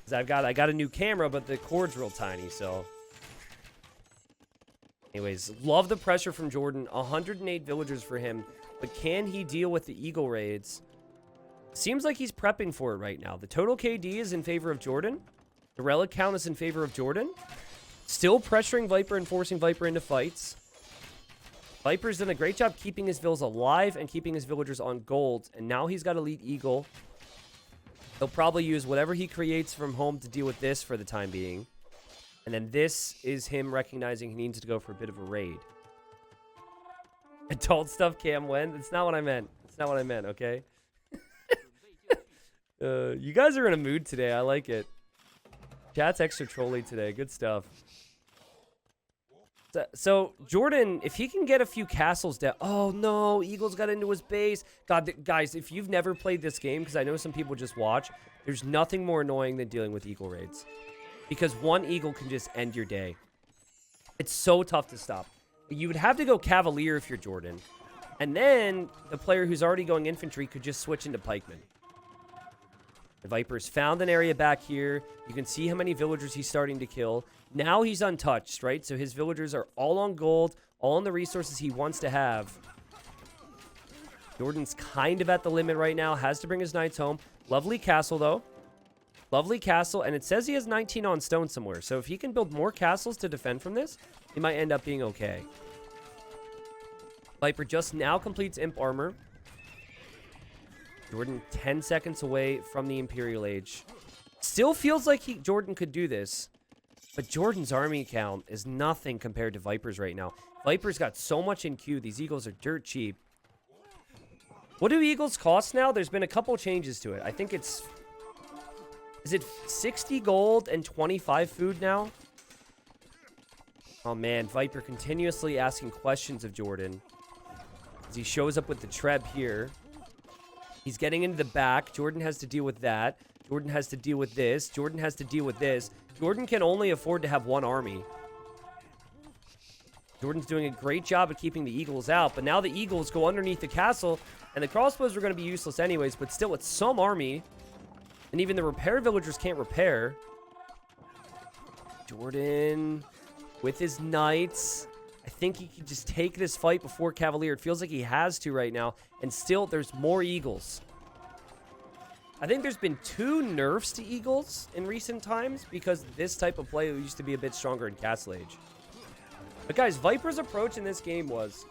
'Cause I got a new camera, but the cord's real tiny, so. Anyways, love the pressure from JorDaN. 108 villagers for him, but can he deal with the Eagle raids? Seems like he's prepping for it right now. The total KD is in favor of JorDaN. The relic count is in favor of JorDaN. Still pressuring Viper and forcing Viper into fights. Viper's done a great job keeping his vills alive and keeping his villagers on gold. And now he's got Elite Eagle. He'll probably use whatever he creates from home to deal with this for the time being. And then this is him recognizing he needs to go for a bit of a raid. Adult stuff cam when? That's not what I meant. That's not what I meant, okay? You guys are in a mood today. I like it. Chat's extra trolly today. Good stuff. So JorDaN, if he can get a few castles down. Oh, no. Eagles got into his base. God, guys, if you've never played this game, because I know some people just watch, there's nothing more annoying than dealing with Eagle raids. Because one Eagle can just end your day. It's so tough to stop. You would have to go Cavalier if you're JorDaN. And then the player who's already going infantry could just switch into pikemen. The Viper's found an area back here. You can see how many villagers he's starting to kill. Now he's untouched, right? So his villagers are all on gold, all on the resources he wants to have. JorDaN's kind of at the limit right now. Has to bring his knights home. Lovely castle, though. Lovely castle. And it says he has 19 on stone somewhere. So if he can build more castles to defend from this, he might end up being okay. Viper just now completes imp armor. JorDaN 10 seconds away from the Imperial Age. Still feels like JorDaN could do this. But JorDaN's army count is nothing compared to Viper's right now. Viper's got so much in queue. These Eagles are dirt cheap. What do Eagles cost now? There's been a couple changes to it. I think it's... Is it 60 gold and 25 food now? Oh man, Viper continuously asking questions of JorDaN. As he shows up with the Treb here. He's getting into the back. JorDaN has to deal with that. JorDaN has to deal with this. JorDaN has to deal with this. JorDaN can only afford to have one army. JorDaN's doing a great job of keeping the Eagles out, but now the Eagles go underneath the castle, and the crossbows are going to be useless anyways, but still, it's some army, and even the repair villagers can't repair. JorDaN with his knights. I think he can just take this fight before Cavalier. It feels like he has to right now. And still, there's more Eagles. I think there's been 2 nerfs to Eagles in recent times because this type of play used to be a bit stronger in Castle Age. But guys, Viper's approach in this game was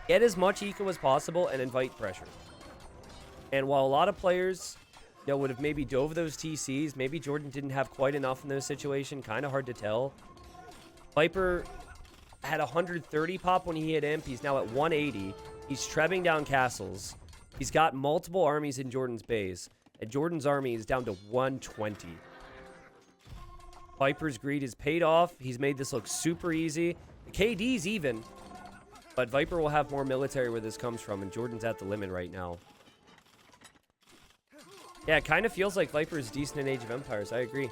get as much eco as possible and invite pressure. And while a lot of players would have maybe dove those TCs, maybe JorDaN didn't have quite enough in those situations. Kind of hard to tell. Viper had 130 pop when he hit imp. He's now at 180. He's trebbing down castles. He's got multiple armies in JorDaN's base. And JorDaN's army is down to 120. Viper's greed is paid off. He's made this look super easy. The KD's even. But Viper will have more military where this comes from. And JorDaN's at the limit right now. Yeah, it kind of feels like Viper is decent in Age of Empires. I agree.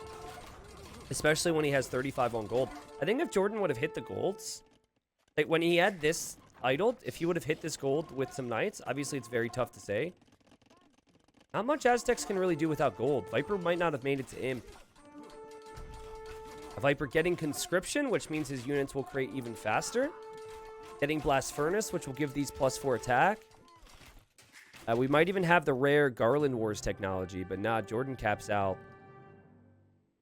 Especially when he has 35 on gold. I think if JorDaN would have hit the golds, like when he had this idled, if he would have hit this gold with some knights, obviously it's very tough to say. Not much Aztecs can really do without gold. Viper might not have made it to Imp. Viper getting Conscription, which means his units will create even faster. Getting Blast Furnace, which will give these +4 attack. We might even have the rare Garland Wars technology, but nah, JorDaN caps out.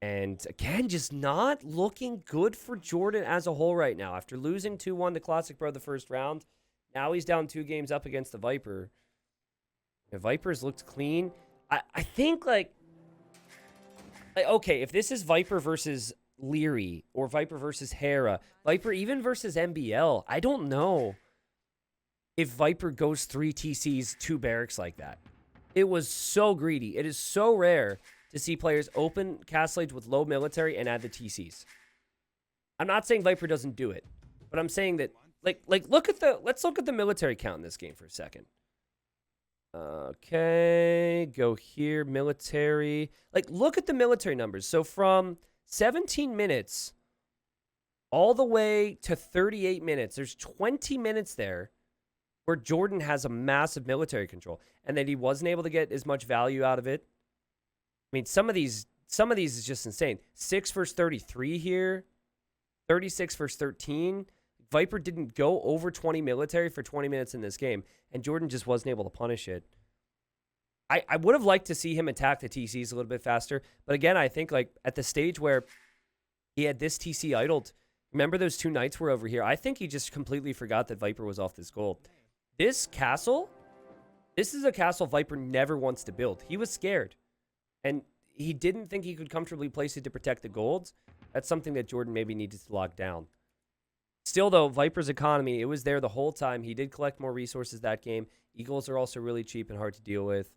And again, just not looking good for JorDaN as a whole right now. After losing 2-1 to Classic Bro the first round, now he's down 2 games up against the Viper. The Viper's looked clean. I think, like, okay, if this is Viper versus Leary or Viper versus Hera, Viper even versus MBL, I don't know if Viper goes 3 TCs, 2 barracks like that. It was so greedy. It is so rare to see players open Castle Age with low military and add the TCs. I'm not saying Viper doesn't do it, but I'm saying that, let's look at the military count in this game for a second. Okay, go here, military. Like, look at the military numbers. So from 17 minutes all the way to 38 minutes, there's 20 minutes there where JorDaN has a massive military control, and that he wasn't able to get as much value out of it. I mean, some of these is just insane. 6 versus 33 here, 36 versus 13. Viper didn't go over 20 military for 20 minutes in this game, and JorDaN just wasn't able to punish it. I would have liked to see him attack the TCs a little bit faster, but again, I think, like, at the stage where he had this TC idled, remember those 2 knights were over here? I think he just completely forgot that Viper was off this gold. This castle, this is a castle Viper never wants to build. He was scared, and he didn't think he could comfortably place it to protect the golds. That's something that JorDaN maybe needed to lock down. Still, though, Viper's economy, it was there the whole time. He did collect more resources that game. Eagles are also really cheap and hard to deal with.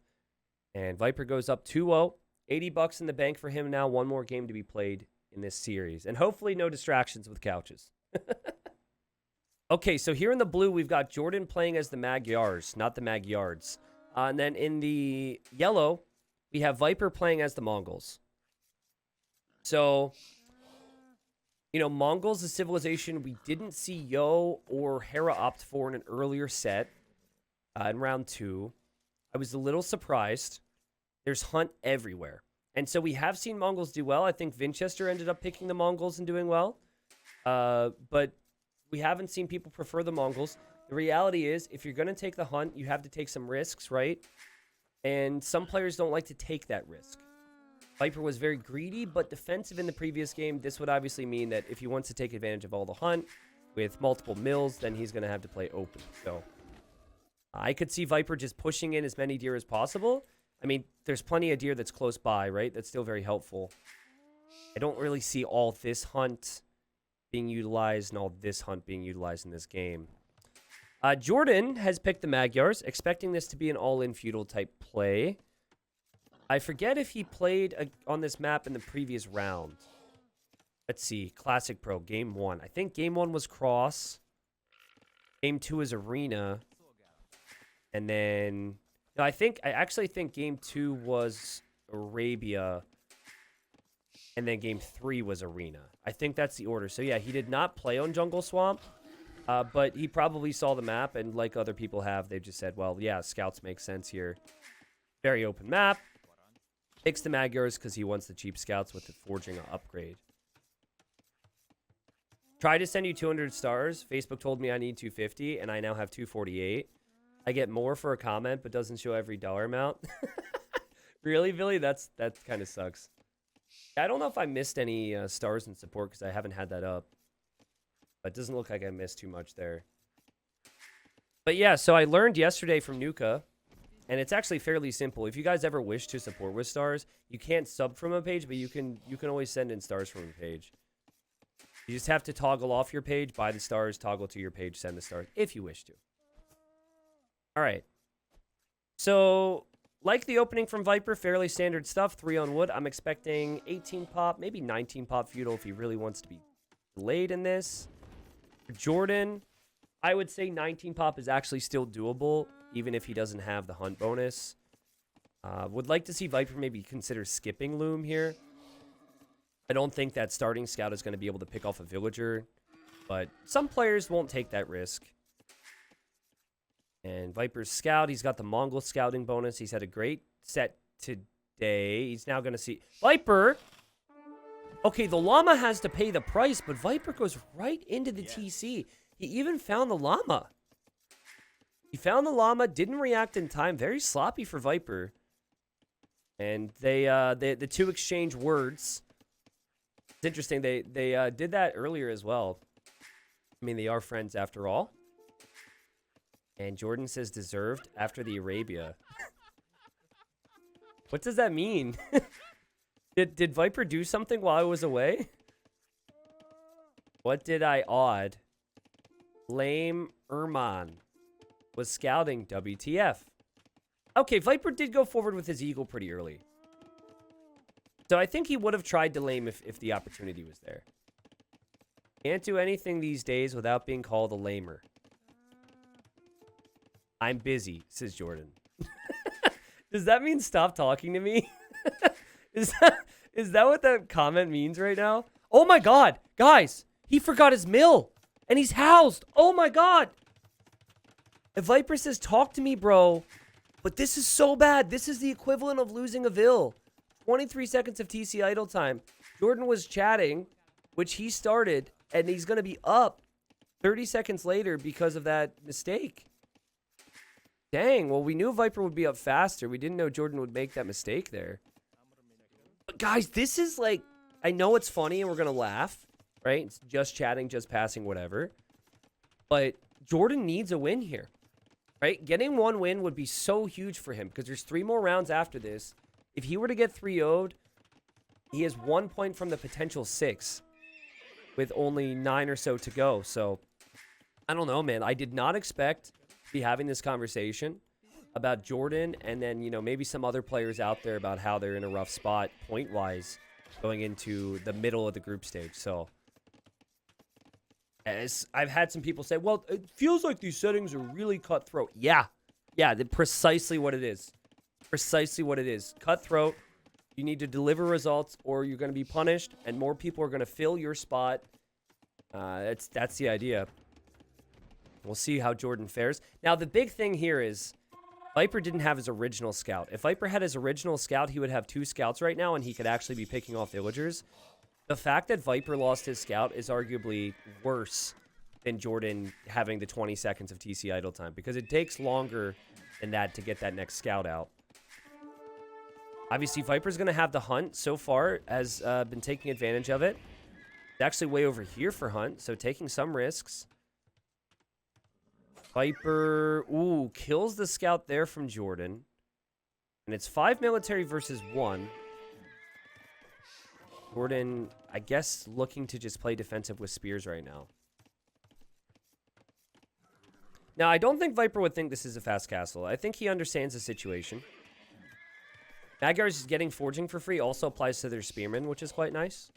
And Viper goes up 2-0. $80 in the bank for him now. One more game to be played in this series. And hopefully no distractions with couches. Okay, so here in the blue, we've got JorDaN playing as the Magyars, not the Magyards. And then in the yellow, we have Viper playing as the Mongols. So, you know, Mongols, a civilization we didn't see Yo or Hera opt for in an earlier set in round 2. I was a little surprised. There's Hunt everywhere. And so we have seen Mongols do well. I think Winchester ended up picking the Mongols and doing well. But we haven't seen people prefer the Mongols. The reality is, if you're going to take the Hunt, you have to take some risks, right? And some players don't like to take that risk. Viper was very greedy, but defensive in the previous game. This would obviously mean that if he wants to take advantage of all the Hunt with multiple mills, then he's going to have to play open. So I could see Viper just pushing in as many deer as possible. I mean, there's plenty of deer that's close by, right? That's still very helpful. I don't really see all this Hunt being utilized and all this Hunt being utilized in this game. JorDaN has picked the Magyars, expecting this to be an all-in feudal type play. I forget if he played on this map in the previous round. Let's see. Classic Pro, Game 1. I think Game 1 was Cross. Game 2 is Arena. And then... No, I actually think Game 2 was Arabia. And then Game 3 was Arena. I think that's the order. So, yeah, he did not play on Jungle Swamp. But he probably saw the map, and like other people have, they've just said, well, yeah, scouts make sense here. Very open map. Picks the Magyars because he wants the cheap scouts with the forging upgrade. Try to send you 200 stars. Facebook told me I need 250, and I now have 248. I get more for a comment, but doesn't show every dollar amount. Really, Billy? That kind of sucks. I don't know if I missed any stars in support because I haven't had that up. But it doesn't look like I missed too much there. But yeah, so I learned yesterday from Nuka, and it's actually fairly simple. If you guys ever wish to support with stars, you can't sub from a page, but you can always send in stars from a page. You just have to toggle off your page, buy the stars, toggle to your page, send the stars, if you wish to. All right. So, like the opening from Viper, fairly standard stuff. 3 on wood. I'm expecting 18 pop, maybe 19 pop feudal if he really wants to be delayed in this. For JorDaN, I would say 19 pop is actually still doable, even if he doesn't have the Hunt bonus. Would like to see Viper maybe consider skipping Loom here. I don't think that starting scout is going to be able to pick off a villager, but some players won't take that risk. And Viper's scout. He's got the Mongol scouting bonus. He's had a great set today. He's now going to see... Viper! Okay, the llama has to pay the price, but Viper goes right into the TC. He even found the llama. He found the llama, didn't react in time. Very sloppy for Viper. And the two exchange words. It's interesting. They did that earlier as well. I mean, they are friends after all. And JorDaN says deserved after the Arabia. What does that mean? Did Viper do something while I was away? What did I odd? Lame Erman was scouting WTF. Okay, Viper did go forward with his eagle pretty early. So I think he would have tried to lame if the opportunity was there. Can't do anything these days without being called a lamer. I'm busy, says JorDaN. Does that mean stop talking to me? Is that what that comment means right now? Oh my god, guys, he forgot his mill and he's housed. Oh my god. If Viper says talk to me, bro, but this is so bad. This is the equivalent of losing a Vil. 23 seconds of TC idle time. JorDaN was chatting, which he started, and he's going to be up 30 seconds later because of that mistake. Dang, well, we knew Viper would be up faster. We didn't know JorDaN would make that mistake there. But guys, this is like, I know it's funny and we're going to laugh, right? It's just chatting, just passing, whatever. But JorDaN needs a win here, right? Getting one win would be so huge for him because there's 3 more rounds after this. If he were to get 3-0'd, he has 1 point from the potential 6 with only 9 or so to go. So, I don't know, man. I did not expect to be having this conversation about JorDaN and then, you know, maybe some other players out there about how they're in a rough spot point-wise going into the middle of the group stage. So, as I've had some people say, well, it feels like these settings are really cutthroat. Yeah, precisely what it is. Precisely what it is. Cutthroat. You need to deliver results or you're going to be punished and more people are going to fill your spot. That's the idea. We'll see how JorDaN fares. Now, the big thing here is Viper didn't have his original scout. If Viper had his original scout, he would have 2 scouts right now and he could actually be picking off villagers. The fact that Viper lost his scout is arguably worse than JorDaN having the 20 seconds of TC idle time because it takes longer than that to get that next scout out. Obviously, Viper's going to have the Hunt so far, has been taking advantage of it. It's actually way over here for Hunt, so taking some risks. Viper, ooh, kills the scout there from JorDaN. And it's 5 military versus 1. JorDaN, I guess, looking to just play defensive with spears right now. Now, I don't think Viper would think this is a fast castle. I think he understands the situation. Magyar's getting forging for free also applies to their spearmen, which is quite nice.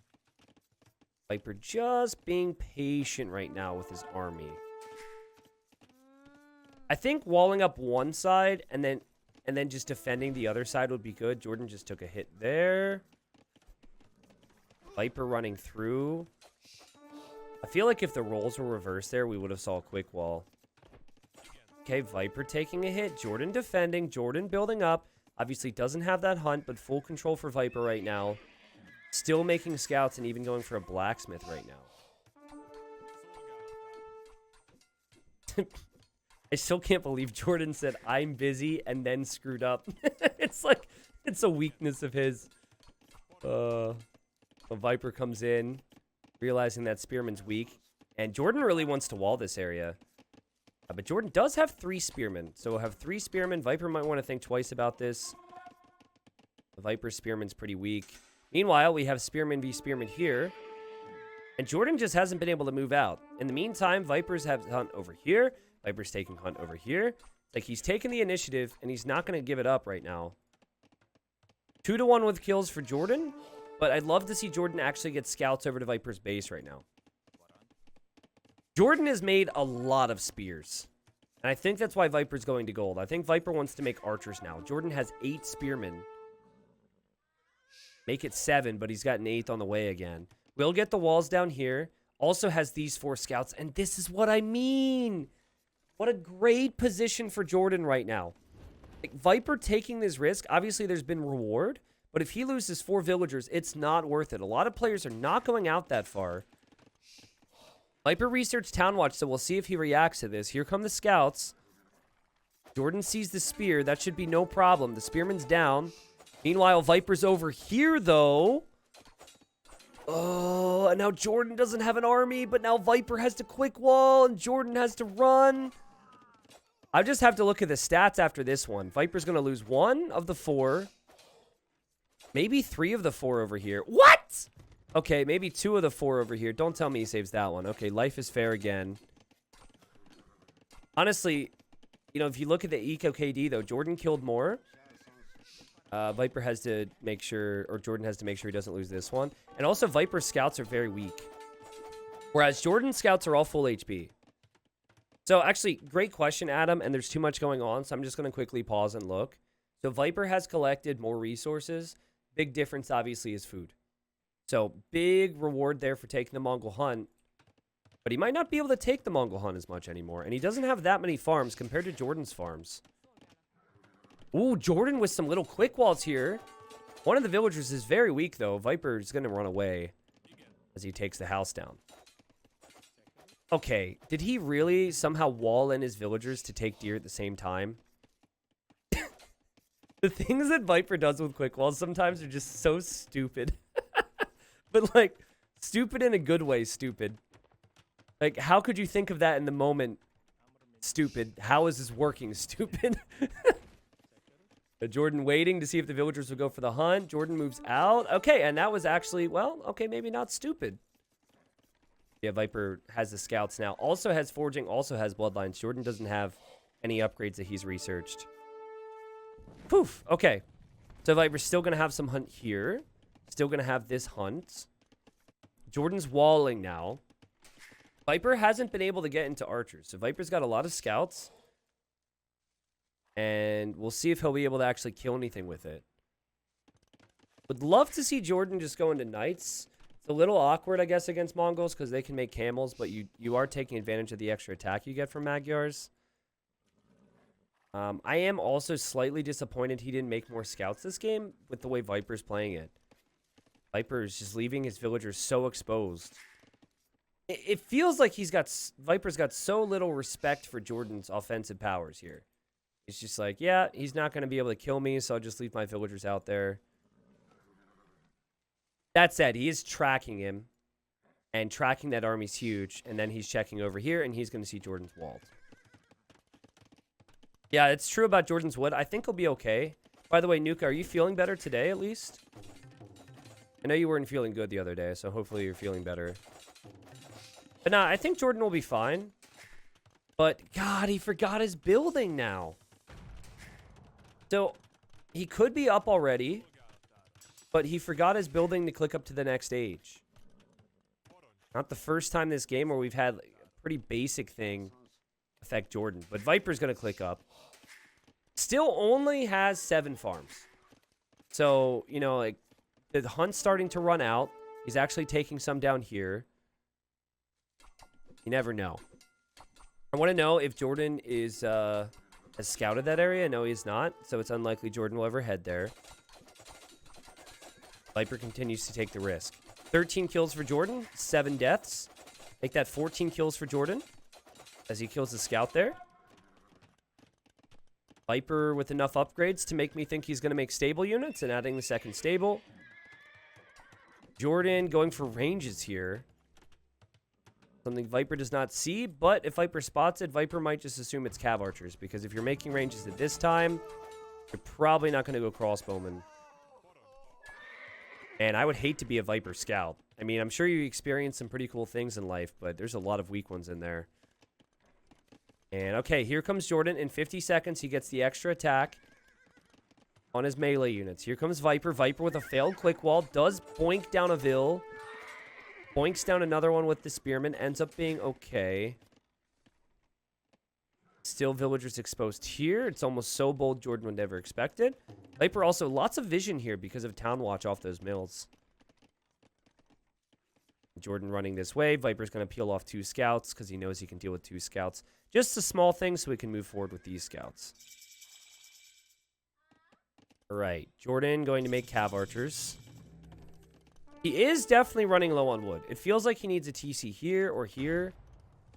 Viper just being patient right now with his army. I think walling up one side and then just defending the other side would be good. JorDaN just took a hit there. Viper running through. I feel like if the roles were reversed there, we would have saw a quick wall. Okay, Viper taking a hit. JorDaN defending. JorDaN building up. Obviously doesn't have that Hunt, but full control for Viper right now. Still making scouts and even going for a blacksmith right now. I still can't believe JorDaN said, I'm busy, and then screwed up. It's like, it's a weakness of his. The Viper comes in, realizing that Spearman's weak. And JorDaN really wants to wall this area. But JorDaN does have 3 Spearmen. So we'll have 3 Spearmen. Viper might want to think twice about this. The Viper Spearman's pretty weak. Meanwhile, we have Spearman v Spearman here. And JorDaN just hasn't been able to move out. In the meantime, Vipers have Hunt over here. Viper's taking Hunt over here. Like, he's taking the initiative, and he's not going to give it up right now. 2-1 with kills for JorDaN. But I'd love to see JorDaN actually get scouts over to Viper's base right now. JorDaN has made a lot of spears. And I think that's why Viper's going to gold. I think Viper wants to make archers now. JorDaN has 8 spearmen. Make it 7, but he's got an 8th on the way again. We'll get the walls down here. Also has these 4 scouts. And this is what I mean. What a great position for JorDaN right now. Like, Viper taking this risk, obviously there's been reward, but if he loses 4 villagers, it's not worth it. A lot of players are not going out that far. Viper researched Town Watch, so we'll see if he reacts to this. Here come the scouts. JorDaN sees the spear. That should be no problem. The spearman's down. Meanwhile, Viper's over here, though. Oh, and now JorDaN doesn't have an army, but now Viper has to quick wall, and JorDaN has to run. I just have to look at the stats after this one. Viper's going to lose 1 of the 4. Maybe 3 of the 4 over here. What? Okay, maybe 2 of the 4 over here. Don't tell me he saves that one. Okay, life is fair again. Honestly, you know, if you look at the eco KD, though, JorDaN killed more. Viper has to make sure, or JorDaN has to make sure he doesn't lose this one. And also, Viper scouts are very weak. Whereas JorDaN scouts are all full HP. So, actually, great question, Adam, and there's too much going on, so I'm just going to quickly pause and look. So, Viper has collected more resources. Big difference, obviously, is food. So, big reward there for taking the Mongol Hunt. But he might not be able to take the Mongol Hunt as much anymore. And he doesn't have that many farms compared to JorDaN's farms. Ooh, JorDaN with some little quick walls here. One of the villagers is very weak, though. Viper is going to run away as he takes the house down. Okay, did he really somehow wall in his villagers to take deer at the same time? The things that Viper does with quick walls sometimes are just so stupid. But, like, stupid in a good way, stupid. Like, how could you think of that in the moment? Stupid. How is this working? Stupid. JorDaN waiting to see if the villagers will go for the hunt. JorDaN moves out. Okay, and that was actually, well, okay, maybe not stupid. Yeah, Viper has the scouts now. Also has foraging, also has bloodlines. JorDaN doesn't have any upgrades that he's researched. Poof. Okay. So Viper's still going to have some hunt here. Still going to have this hunt. JorDaN's walling now. Viper hasn't been able to get into archers. So Viper's got a lot of scouts. And we'll see if he'll be able to actually kill anything with it. Would love to see JorDaN just go into knights. It's a little awkward, I guess, against Mongols because they can make camels, but you are taking advantage of the extra attack you get from Magyars. I am also slightly disappointed he didn't make more scouts this game with the way Viper's playing it. Viper's just leaving his villagers so exposed. It feels like Viper's got so little respect for JorDaN's offensive powers here. It's just like, yeah, he's not going to be able to kill me, so I'll just leave my villagers out there. That said, he is tracking him, and tracking that army's huge, and then he's checking over here, and he's going to see JorDaN's walled. Yeah, it's true about JorDaN's wood. I think he'll be okay. By the way, Nuka, are you feeling better today, at least? I know you weren't feeling good the other day, so hopefully you're feeling better. But nah, I think JorDaN will be fine. But, God, he forgot his building now. So, he could be up already, but he forgot his building to click up to the next age. Not the first time this game where we've had a pretty basic thing affect JorDaN. But Viper's going to click up. Still only has 7 farms. So, you know, like, the hunt's starting to run out. He's actually taking some down here. You never know. I want to know if JorDaN is, has scouted that area. No, he's not. So it's unlikely JorDaN will ever head there. Viper continues to take the risk. 13 kills for JorDaN. 7 deaths. Make that 14 kills for JorDaN. As he kills the scout there. Viper with enough upgrades to make me think he's going to make stable units and adding the second stable. JorDaN going for ranges here. Something Viper does not see, but if Viper spots it, Viper might just assume it's cav archers, because if you're making ranges at this time, you're probably not going to go crossbowman. And I would hate to be a Viper scout. I mean, I'm sure you experience some pretty cool things in life, but there's a lot of weak ones in there. And okay, here comes JorDaN. In 50 seconds, he gets the extra attack on his melee units. Here comes Viper. Viper with a failed quick wall. Does boink down a Vill. Boinks down another one with the spearman. Ends up being okay. Still villagers exposed here. It's almost so bold JorDaN would never expect it. Viper also lots of vision here because of Town Watch off those mills. JorDaN running this way. Viper's going to peel off 2 scouts because he knows he can deal with 2 scouts. Just a small thing so we can move forward with these scouts. All right. JorDaN going to make cav archers. He is definitely running low on wood. It feels like he needs a TC here or here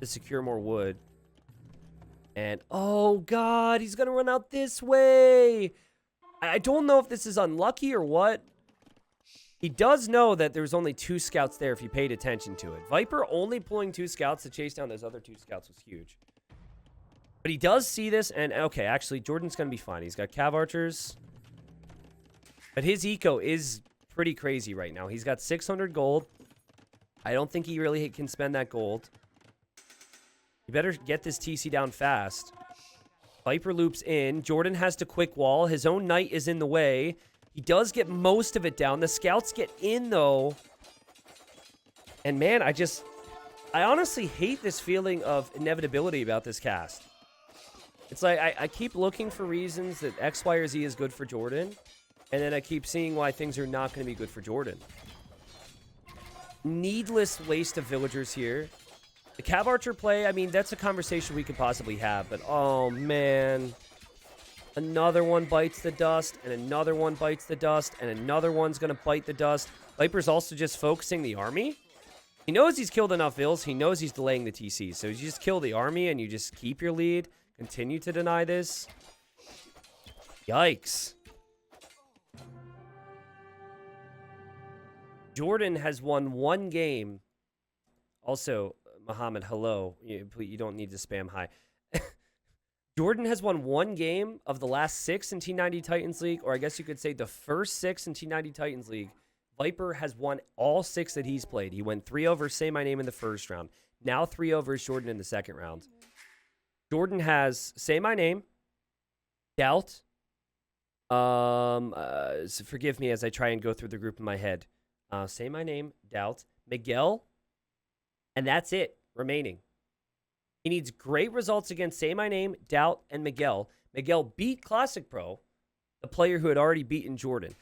to secure more wood. And, oh, God, he's going to run out this way. I don't know if this is unlucky or what. He does know that there's only 2 scouts there if you paid attention to it. Viper only pulling 2 scouts to chase down those other 2 scouts was huge. But he does see this, and okay, actually, JorDaN's going to be fine. He's got cav archers. But his eco is pretty crazy right now. He's got 600 gold. I don't think he really can spend that gold. You better get this TC down fast. Viper loops in. JorDaN has to quick wall. His own knight is in the way. He does get most of it down. The scouts get in, though. And, man, I honestly hate this feeling of inevitability about this cast. It's like I keep looking for reasons that X, Y, or Z is good for JorDaN. And then I keep seeing why things are not going to be good for JorDaN. Needless waste of villagers here. The cav archer play, I mean, that's a conversation we could possibly have. But, oh, man. Another one bites the dust, and another one bites the dust, and another one's going to bite the dust. Viper's also just focusing the army. He knows he's killed enough vills. He knows he's delaying the TC. So you just kill the army, and you just keep your lead. Continue to deny this. Yikes. JorDaN has won 1 game. Also, Muhammad, hello. You don't need to spam hi. JorDaN has won 1 game of the last 6 in T90 Titans League, or I guess you could say the first 6 in T90 Titans League. Viper has won all 6 that he's played. He went 3 over Say My Name in the first round. Now 3 over JorDaN in the second round. JorDaN has Say My Name, Doubt. So forgive me as I try and go through the group in my head. Say My Name, Doubt, Miguel, and that's it remaining. He needs great results against Say My Name, Doubt, and Miguel. Miguel beat Classic Pro, the player who had already beaten JorDaN.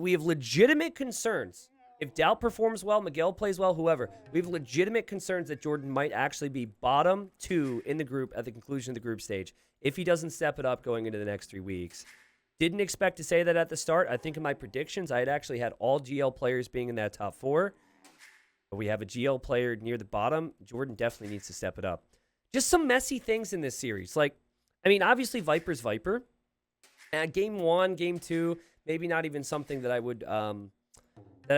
We have legitimate concerns. If Doubt performs well, Miguel plays well, whoever, we have legitimate concerns that JorDaN might actually be bottom 2 in the group at the conclusion of the group stage if he doesn't step it up going into the next 3 weeks. Didn't expect to say that at the start. I think in my predictions, I had actually had all GL players being in that top 4. But we have a GL player near the bottom. JorDaN definitely needs to step it up. Just some messy things in this series. Like, I mean, obviously Viper's Viper. Game 1, Game 2, maybe not even something that I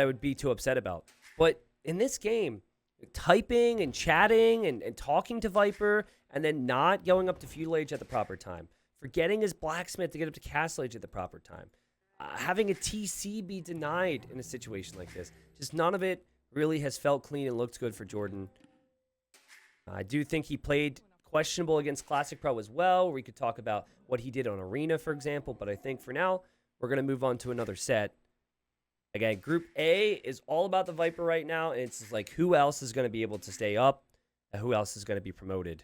would be too upset about. But in this game, typing and chatting and talking to Viper and then not going up to Feudal Age at the proper time. Forgetting his Blacksmith to get up to Castle Age at the proper time. Having a TC be denied in a situation like this. Just none of it really has felt clean and looked good for JorDaN. I do think he played questionable against Classic Pro as well. We could talk about what he did on Arena, for example. But I think for now, we're going to move on to another set. Again, Group A is all about the Viper right now. And it's like who else is going to be able to stay up and who else is going to be promoted.